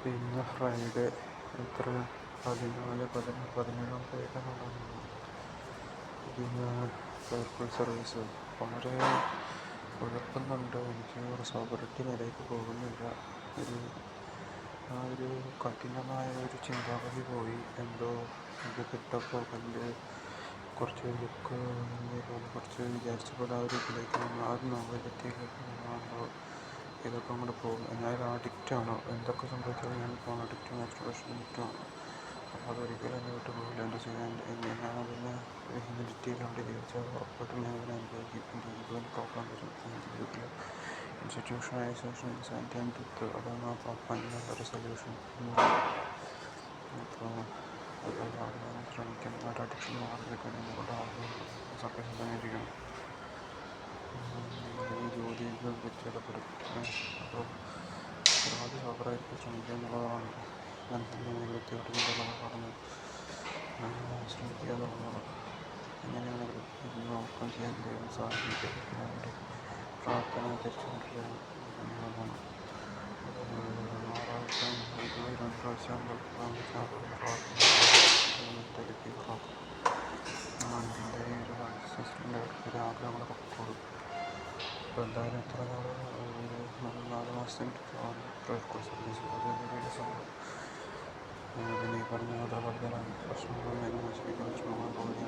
പിന്നെ ഫ്രൈഡേ എത്ര 17-18 പിന്നെ സർക്കിൾ സർവീസ് വളരെ കുഴപ്പമുണ്ട്. എനിക്ക് റിസോബിലിറ്റി നിലയ്ക്ക് പോകുന്നില്ല. ഒരു കഠിനമായ ഒരു ചിന്താഗതി പോയി. എന്തോ ഇത് കിട്ടപ്പോൾ എൻ്റെ കുറച്ച് ലുക്ക് കുറച്ച് വിചാരിച്ച പോലെ ആ ഒരു ഇതിലേക്ക് ആ ഒരു നോവലിറ്റിയിലേക്ക് വന്നപ്പോൾ ഇതൊക്കെ അങ്ങോട്ട് പോകും. ഞാൻ അഡിക്റ്റാണ്. എന്തൊക്കെ സംഭവിച്ചാലും ഞാൻ ഫോൺ അഡിക്റ്റ്, മാസ്റ്റുർബേഷൻ അഡിക്റ്റാണ്. അപ്പോൾ അതൊരിക്കലും എന്നെ വിട്ടു പോകില്ല. എന്താ ചെയ്യാൻ ഞാനതിന് ഹ്യൂമിലിറ്റിയിലാണ് ജീവിച്ചാൽ ഉറപ്പായിട്ടും ഞാനതിനെ അനുഭവിക്കും. എൻ്റെ ഇതുപോലെ പ്രോബ്ലം വരും. എൻ്റെ ജീവിതത്തിൽ ഇൻസ്റ്റിറ്റ്യൂഷണലൈസേഷൻ ഈസ് ആൻഡ് ഡെത്ത്, അതാണ് ആ ഫൈനൽ സൊല്യൂഷൻ. അപ്പോൾ അത് ഞാൻ ശ്രമിക്കും. ആ അഡിക്ഷൻ മാറിയെടുക്കാൻ നിങ്ങളുടെ ആഗ്രഹം സപ്പോർട്ട് തന്നെയിരിക്കണം. ഈ ജോലിയിൽ വ്യക്തിയിടപെടും. അപ്പോൾ പരമാവധി സോബറായിരിക്കും ശ്രമിക്കുക എന്നുള്ളതാണ്. മനസ്സിൻ്റെ വ്യക്തിയോട് പറഞ്ഞ് ശ്രമിക്കുക എന്നുള്ളതാണ്. എങ്ങനെയാണെങ്കിലും ഇത് നോക്കാൻ ചെയ്യാൻ ദൈവം സാധിക്കും. അതിൻ്റെ പ്രാർത്ഥന തിരിച്ചുകൊണ്ടിരിക്കുക എന്നുള്ളതാണ്. 2 പ്രാവശ്യം എൻ്റെ ഒരു സിസ്റ്ററിൻ്റെ ഒരു ആഗ്രഹങ്ങളൊക്കെ കൊടുക്കും. അപ്പോൾ എന്തായാലും എത്ര നാൾ 4 മാസത്തിന് സർവീസ് അതിൻ്റെ സംഭവം പിന്നെ ഈ പറഞ്ഞ ആധാർ പ്രശ്നങ്ങളും നശിപ്പിക്കുന്ന വിഷമങ്ങളും തോന്നിയ